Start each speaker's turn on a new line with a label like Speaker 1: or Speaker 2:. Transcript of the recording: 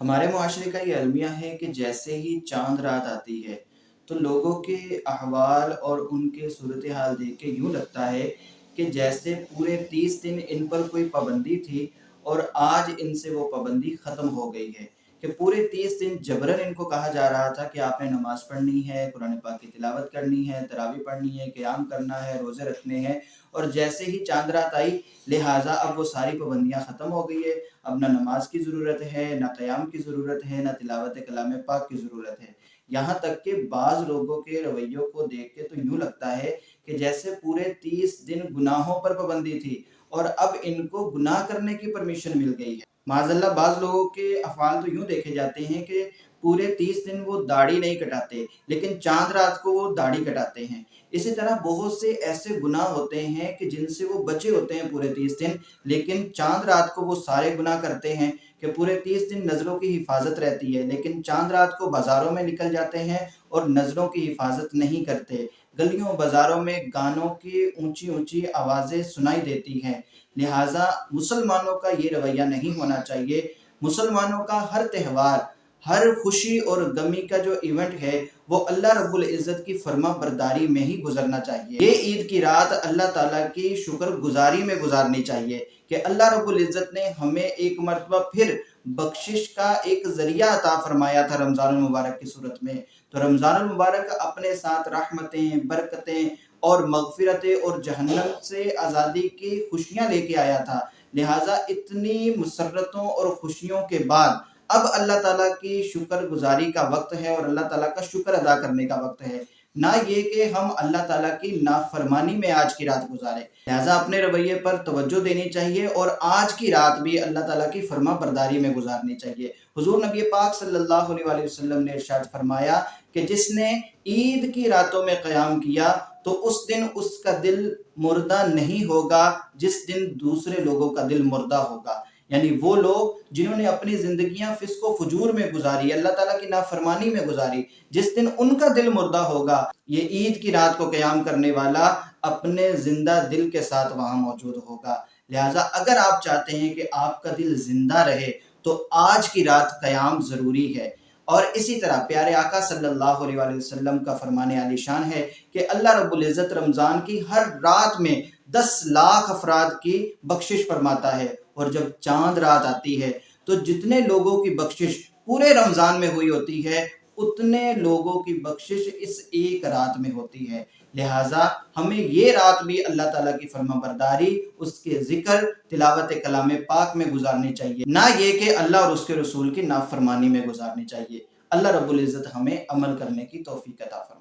Speaker 1: ہمارے معاشرے کا یہ المیہ ہے کہ جیسے ہی چاند رات آتی ہے تو لوگوں کے احوال اور ان کے صورتحال دیکھ کے یوں لگتا ہے کہ جیسے پورے 30 دن ان پر کوئی پابندی تھی اور آج ان سے وہ پابندی ختم ہو گئی ہے، کہ پورے 30 دن جبرن ان کو کہا جا رہا تھا کہ آپ نے نماز پڑھنی ہے، قرآن پاک کی تلاوت کرنی ہے، تراویح پڑھنی ہے، قیام کرنا ہے، روزے رکھنے ہیں، اور جیسے ہی چاند رات آئی لہٰذا اب وہ ساری پابندیاں ختم ہو گئی ہے۔ اب نہ نماز کی ضرورت ہے، نہ قیام کی ضرورت ہے، نہ تلاوت کلام پاک کی ضرورت ہے۔ یہاں تک کہ بعض لوگوں کے رویوں کو دیکھ کے تو یوں لگتا ہے کہ جیسے پورے 30 دن گناہوں پر پابندی تھی اور اب ان کو گناہ کرنے کی پرمیشن مل گئی ہے۔ معاذ اللہ بعض لوگوں کے افعال تو یوں دیکھے جاتے ہیں کہ پورے 30 دن وہ داڑھی نہیں کٹاتے لیکن چاند رات کو وہ داڑھی کٹاتے ہیں۔ اسی طرح بہت سے ایسے گناہ ہوتے ہیں کہ جن سے وہ بچے ہوتے ہیں پورے 30 دن، لیکن چاند رات کو وہ سارے گناہ کرتے ہیں، کہ پورے 30 دن نظروں کی حفاظت رہتی ہے لیکن چاند رات کو بازاروں میں نکل جاتے ہیں اور نظروں کی حفاظت نہیں کرتے۔ گلیوں بازاروں میں گانوں کی اونچی اونچی آوازیں سنائی دیتی ہیں، لہٰذا مسلمانوں کا یہ رویہ نہیں ہونا چاہیے۔ مسلمانوں کا ہر تہوار، ہر خوشی اور غمی کا جو ایونٹ ہے وہ اللہ رب العزت کی فرما برداری میں ہی گزرنا چاہیے۔ یہ عید کی رات اللہ تعالیٰ کی شکر گزاری میں گزارنی چاہیے کہ اللہ رب العزت نے ہمیں ایک مرتبہ پھر بخشش کا ایک ذریعہ عطا فرمایا تھا رمضان المبارک کی صورت میں۔ تو رمضان المبارک اپنے ساتھ رحمتیں، برکتیں اور مغفرتیں اور جہنم سے آزادی کی خوشیاں لے کے آیا تھا، لہٰذا اتنی مسرتوں اور خوشیوں کے بعد اب اللہ تعالیٰ کی شکر گزاری کا وقت ہے اور اللہ تعالیٰ کا شکر ادا کرنے کا وقت ہے، نہ یہ کہ ہم اللہ تعالیٰ کی نافرمانی میں آج کی رات گزاریں۔ لہٰذا اپنے رویے پر توجہ دینی چاہیے اور آج کی رات بھی اللہ تعالیٰ کی فرما برداری میں گزارنی چاہیے۔ حضور نبی پاک صلی اللہ علیہ وآلہ وسلم نے ارشاد فرمایا کہ جس نے عید کی راتوں میں قیام کیا تو اس دن اس کا دل مردہ نہیں ہوگا جس دن دوسرے لوگوں کا دل مردہ ہوگا، یعنی وہ لوگ جنہوں نے اپنی زندگیاں فسق و فجور میں گزاری، اللہ تعالیٰ کی نافرمانی میں گزاری، جس دن ان کا دل مردہ ہوگا، یہ عید کی رات کو قیام کرنے والا اپنے زندہ دل کے ساتھ وہاں موجود ہوگا۔ لہٰذا اگر آپ چاہتے ہیں کہ آپ کا دل زندہ رہے تو آج کی رات قیام ضروری ہے۔ اور اسی طرح پیارے آقا صلی اللہ علیہ وآلہ وسلم کا فرمان عالی شان ہے کہ اللہ رب العزت رمضان کی ہر رات میں 10 لاکھ افراد کی بخشش فرماتا ہے، اور جب چاند رات آتی ہے تو جتنے لوگوں کی بخشش پورے رمضان میں ہوئی ہوتی ہے اتنے لوگوں کی بخشش اس ایک رات میں ہوتی ہے۔ لہٰذا ہمیں یہ رات بھی اللہ تعالیٰ کی فرما برداری، اس کے ذکر، تلاوت کلام پاک میں گزارنی چاہیے، نہ یہ کہ اللہ اور اس کے رسول کی نافرمانی میں گزارنی چاہیے۔ اللہ رب العزت ہمیں عمل کرنے کی توفیق عطا فرمائے۔